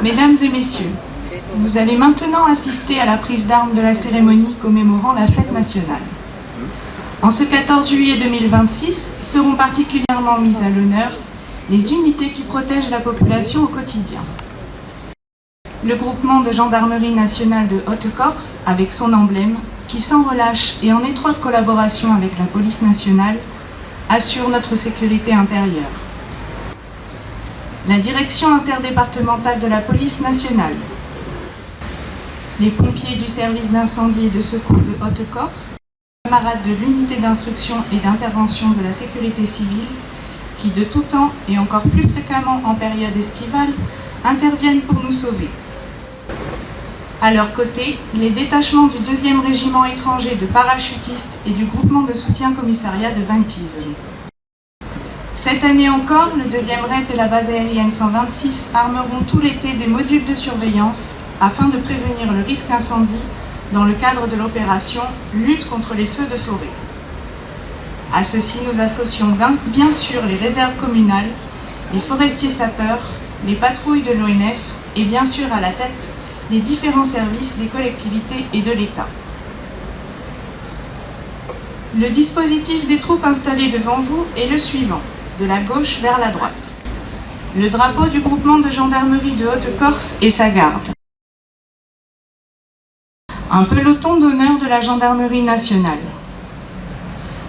Mesdames et messieurs, vous allez maintenant assister à la prise d'armes de la cérémonie commémorant la fête nationale. En ce 14 juillet 2026, seront particulièrement mises à l'honneur les unités qui protègent la population au quotidien. Le groupement de gendarmerie nationale de Haute-Corse, avec son emblème, qui sans relâche et en étroite collaboration avec la police nationale, assure notre sécurité intérieure. La direction interdépartementale de la police nationale, les pompiers du service d'incendie et de secours de Haute-Corse, les camarades de l'unité d'instruction et d'intervention de la sécurité civile, qui de tout temps et encore plus fréquemment en période estivale, interviennent pour nous sauver. À leur côté, les détachements du 2e régiment étranger de parachutistes et du groupement de soutien commissariat de Ventisme. Cette année encore, le 2e REP et la base aérienne 126 armeront tout l'été des modules de surveillance afin de prévenir le risque incendie dans le cadre de l'opération Lutte contre les feux de forêt. À ceci, nous associons bien sûr les réserves communales, les forestiers sapeurs, les patrouilles de l'ONF et bien sûr à la tête les différents services des collectivités et de l'État. Le dispositif des troupes installées devant vous est le suivant, de la gauche vers la droite. Le drapeau du groupement de gendarmerie de Haute-Corse et sa garde. Un peloton d'honneur de la gendarmerie nationale.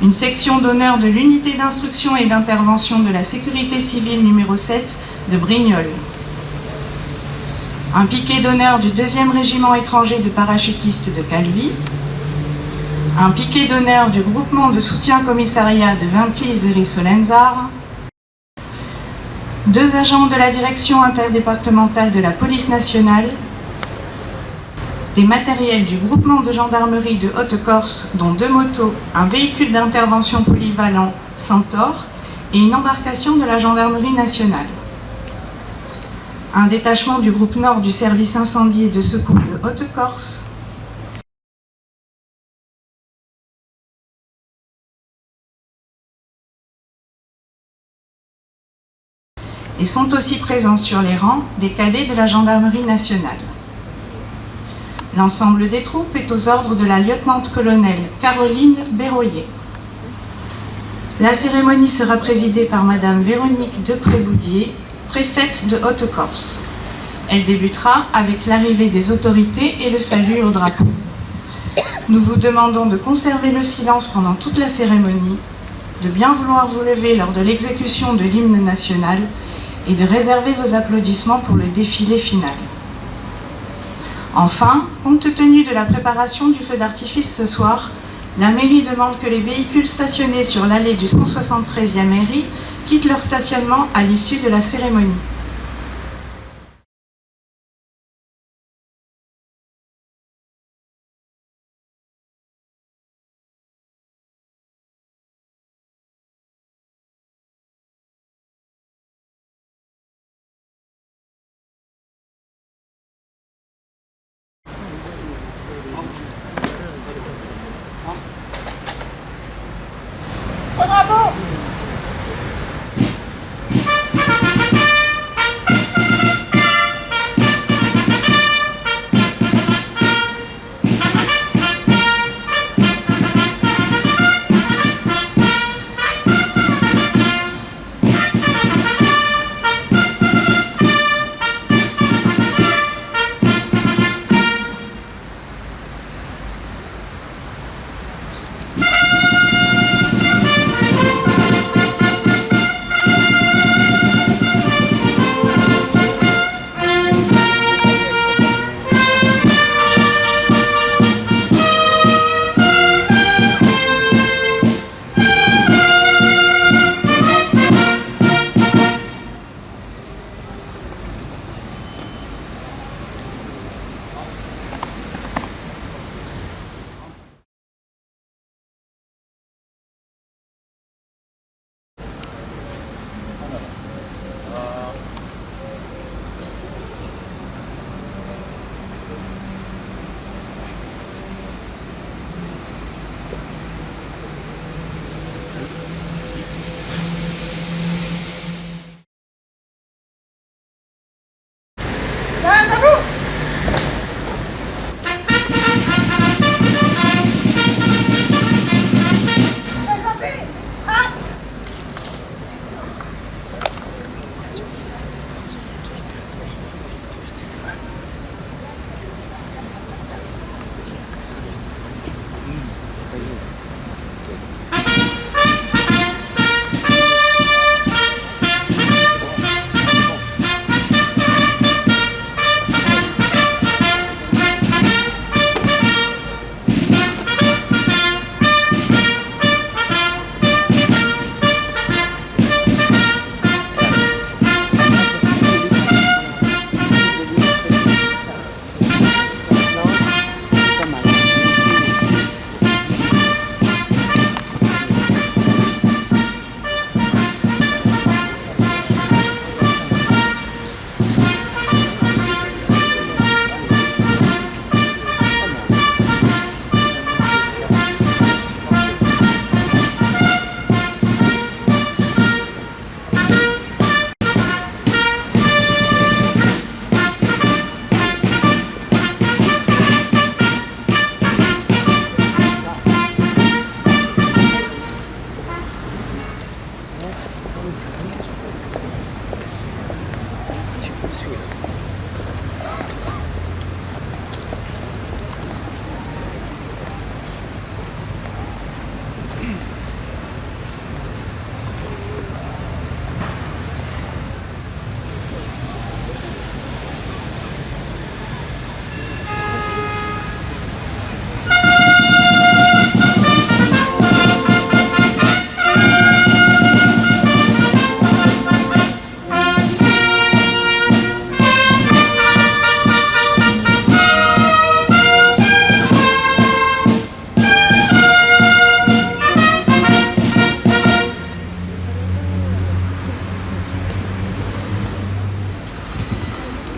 Une section d'honneur de l'unité d'instruction et d'intervention de la sécurité civile numéro 7 de Brignoles. Un piquet d'honneur du 2e régiment étranger de parachutistes de Calvi. Un piquet d'honneur du groupement de soutien commissariat de Ventisme et Solenzar. 2 agents de la direction interdépartementale de la police nationale. Des matériels du groupement de gendarmerie de Haute-Corse, dont 2 motos, un véhicule d'intervention polyvalent Centaure et une embarcation de la gendarmerie nationale. Un détachement du groupe Nord du service incendie et de secours de Haute-Corse. Et sont aussi présents sur les rangs des cadets de la gendarmerie nationale. L'ensemble des troupes est aux ordres de la lieutenant-colonel Caroline Berroyer. La cérémonie sera présidée par Madame Véronique Depré-Boudier, préfète de Haute-Corse. Elle débutera avec l'arrivée des autorités et le salut au drapeau. Nous vous demandons de conserver le silence pendant toute la cérémonie, de bien vouloir vous lever lors de l'exécution de l'hymne national et de réserver vos applaudissements pour le défilé final. Enfin, compte tenu de la préparation du feu d'artifice ce soir, la mairie demande que les véhicules stationnés sur l'allée du 173e mairie quittent leur stationnement à l'issue de la cérémonie. Au drapeau!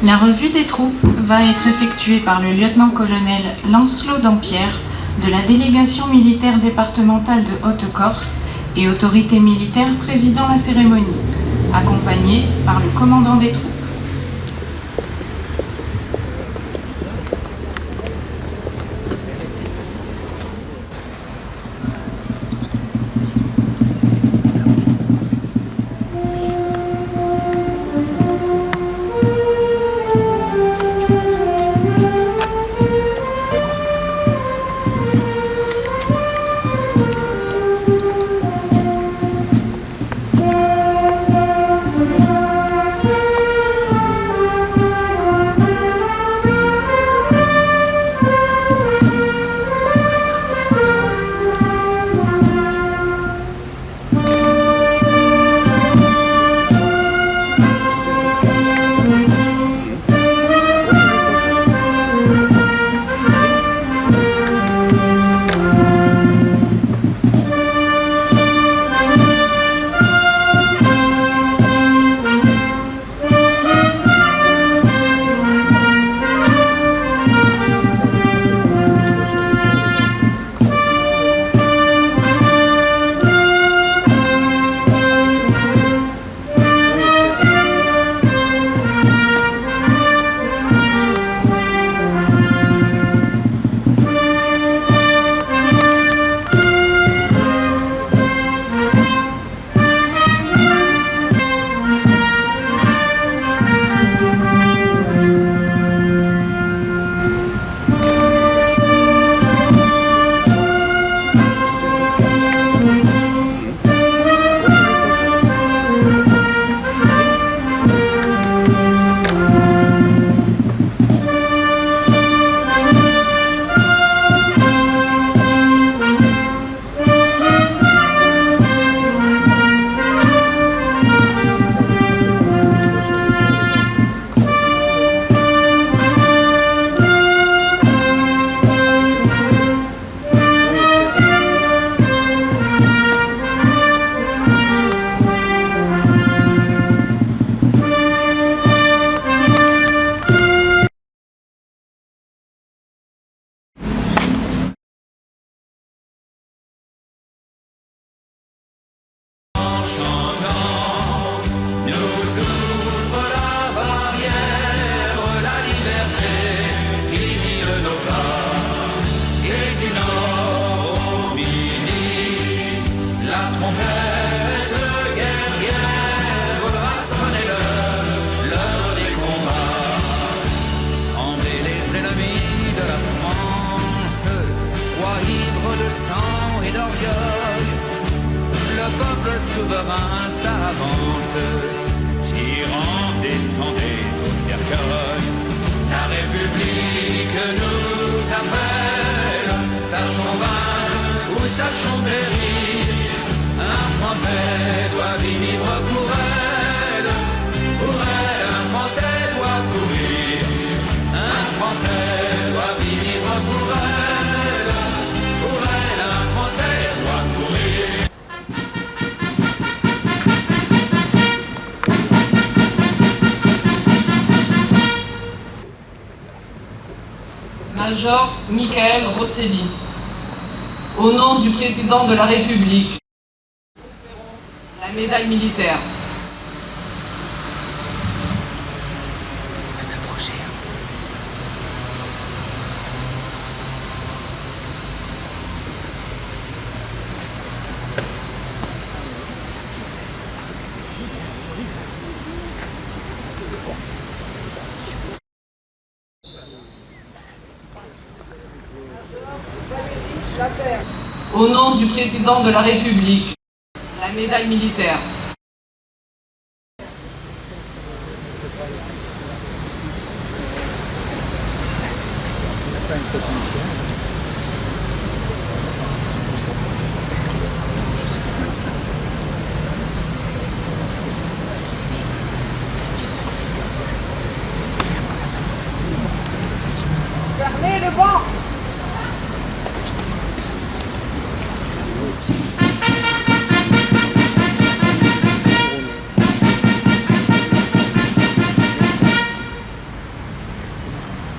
La revue des troupes va être effectuée par le lieutenant-colonel Lancelot Dampierre de la délégation militaire départementale de Haute-Corse et autorité militaire présidant la cérémonie, accompagné par le commandant des troupes. Souverain, ça avance, tirant descendez au cercueil. La République nous appelle, sachons vaincre ou sachons périr. Un Français doit vivre pour elle, un Français doit mourir. Un Français doit vivre pour elle, un Français doit mourir. Major Michael Rosselli, au nom du président de la République, la médaille militaire. Au nom du président de la République, la médaille militaire. Fermez le banc.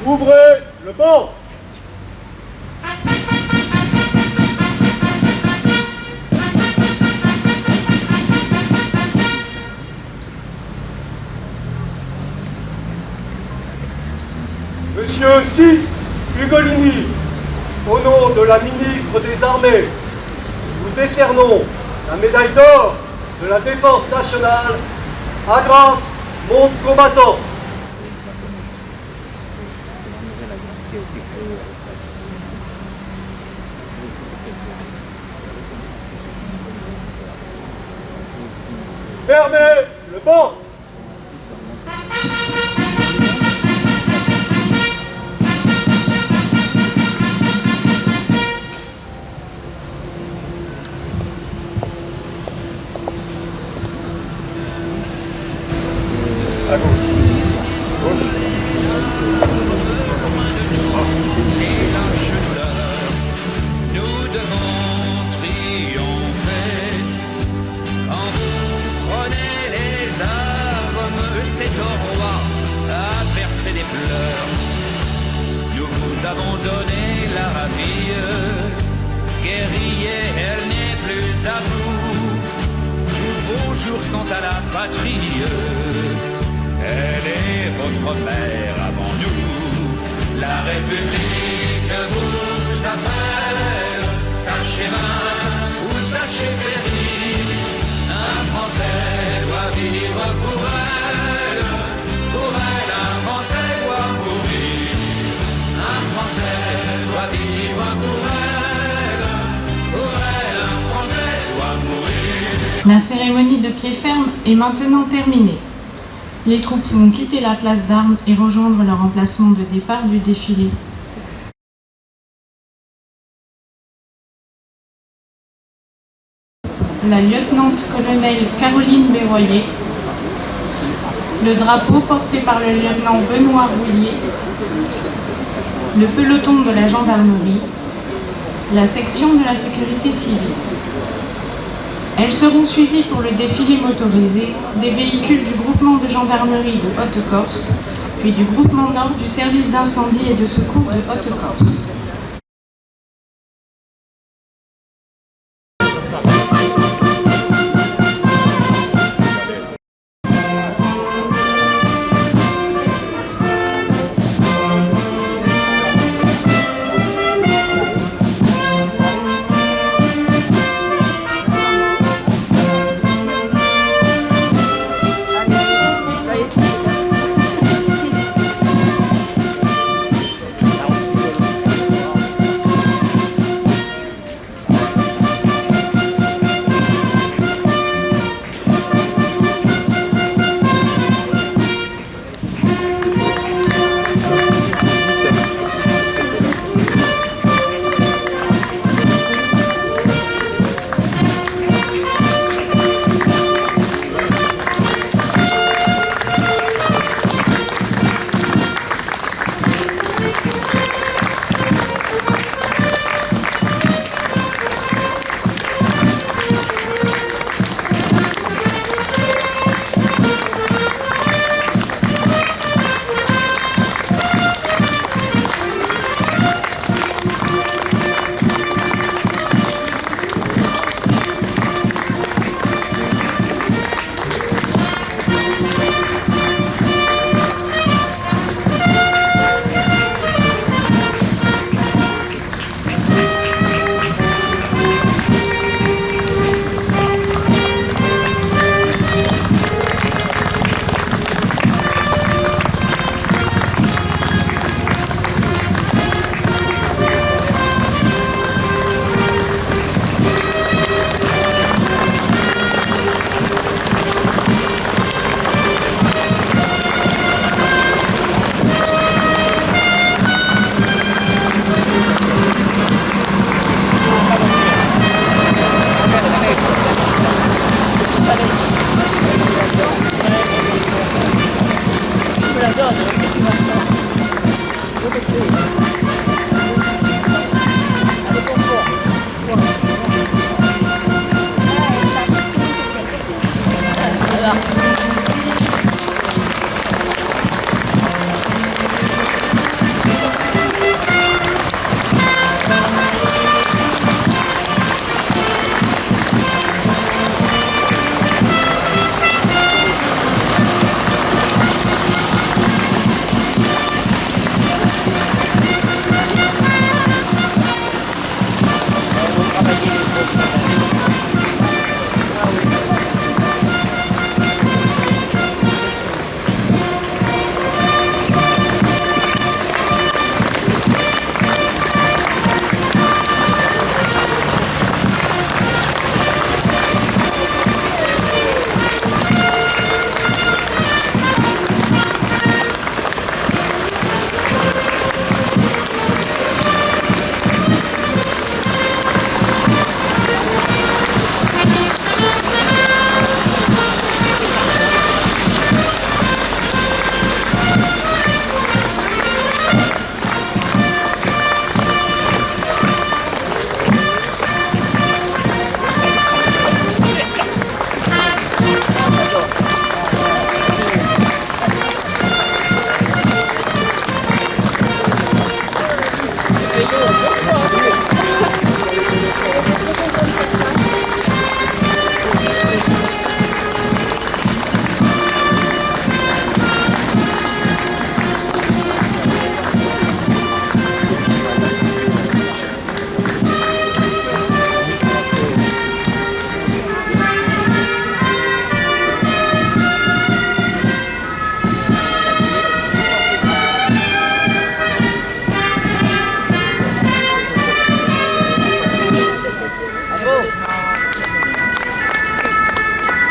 Ouvrez le banc. Monsieur Six Ugolini, au nom de la ministre des Armées, nous décernons la médaille d'or de la Défense nationale à grâce monde combattant. Fermez le banc. À gauche. Et lâche douleur, nous devons triompher. Quand vous prenez les armes, c'est au roi à verser des pleurs. Nous vous avons donné la vie, guerriers, elle n'est plus à vous. Tous vos jours sont à la patrie. Elle est votre mère avant nous. La République vous appelle. Sachez vaincre ou sachez périr. Un Français doit vivre pour elle. Pour elle, un Français doit mourir. Un Français doit vivre pour elle. Pour elle, un Français doit mourir. La cérémonie de pied ferme est maintenant terminée. Les troupes vont quitter la place d'armes et rejoindre leur emplacement de départ du défilé. La lieutenant-colonel Caroline Berroyer, le drapeau porté par le lieutenant Benoît Rouillier, le peloton de la gendarmerie, la section de la sécurité civile. Elles seront suivies pour le défilé motorisé des véhicules du groupement de gendarmerie de Haute-Corse, puis du groupement nord du service d'incendie et de secours de Haute-Corse.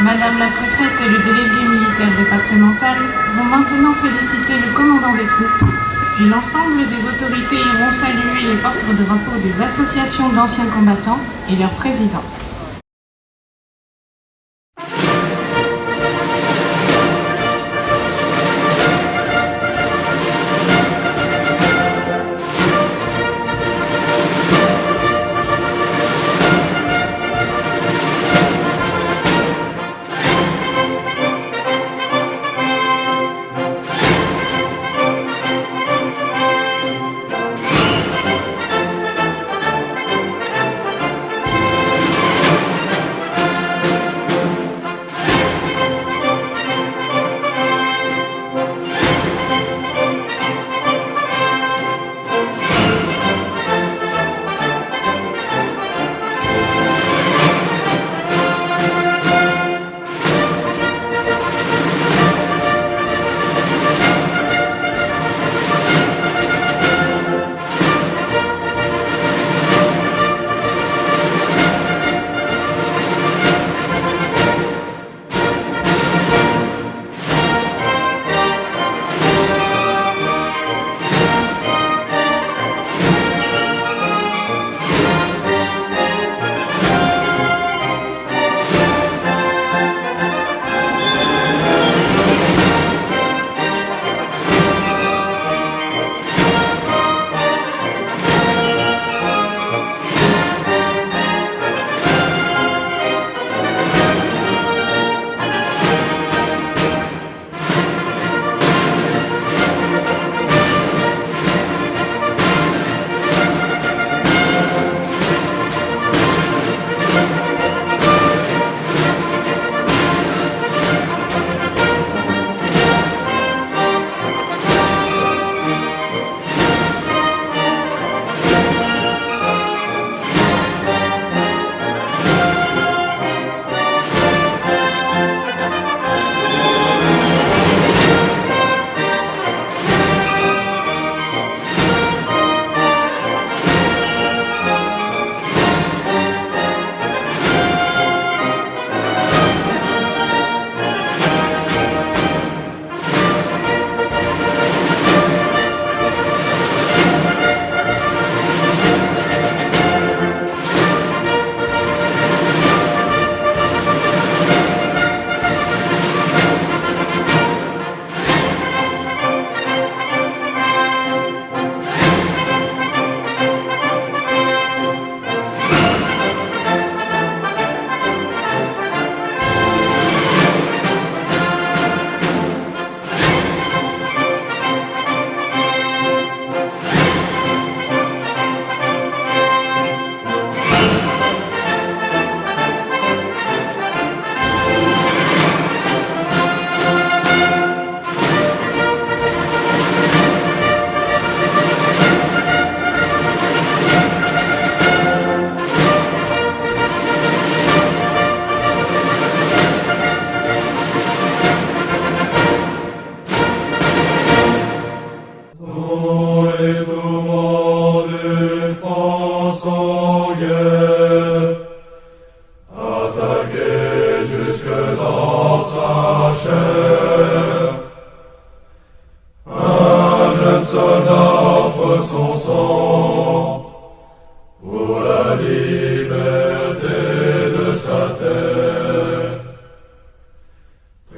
Madame la préfète et le délégué militaire départemental vont maintenant féliciter le commandant des troupes, puis l'ensemble des autorités iront saluer les porte-drapeaux des associations d'anciens combattants et leurs présidents.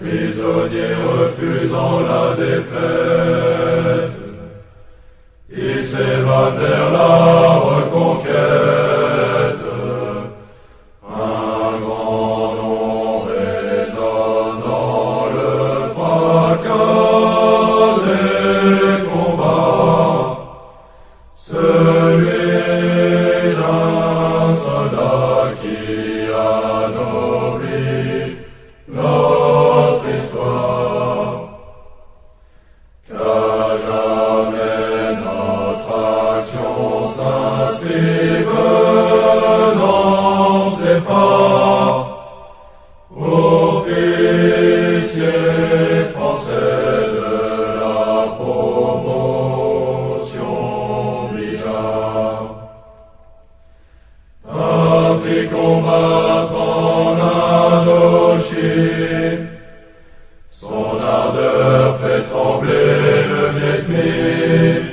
prisonniers refusant la défaite, ils s'évadent vers la reconquête. Un grand nom résonne dans le fracas des combats, celui d'un soldat qui anoblit notre histoire. Qu'à jamais notre action s'inscrive dans ses pas, officiers français de la promotion Bija. Parti combattre en Indochine, son ardeur fait trembler le Viet Minh.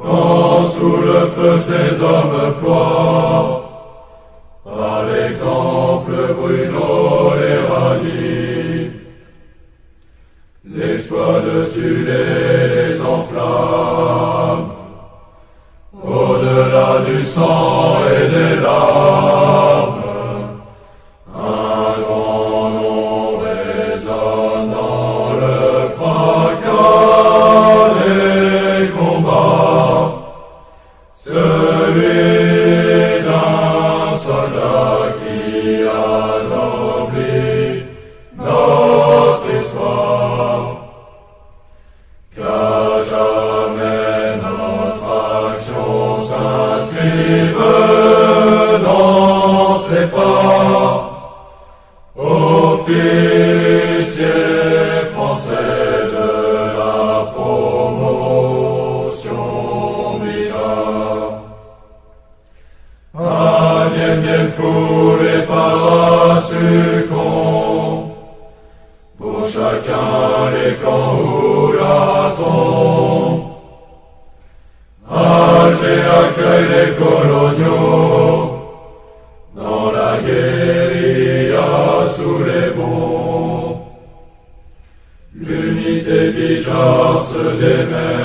Quand sous le feu ses hommes ploient, par l'exemple Bruno les ranime. L'exploit de Tulé les enflamme, au-delà du sang et des larmes. Un grand nom résonne dans le fracas des combats, celui d'un soldat qui anoblit notre histoire. Qu'à jamais notre action s'inscrive dans ses pas, officiers français de la promotion Bija. À Dien Bien Phu les paras succombent, pour chacun les camps où la tombe. Alger accueille les coloniaux, dans la guérilla sous les bombes. L'unité Bija se démène,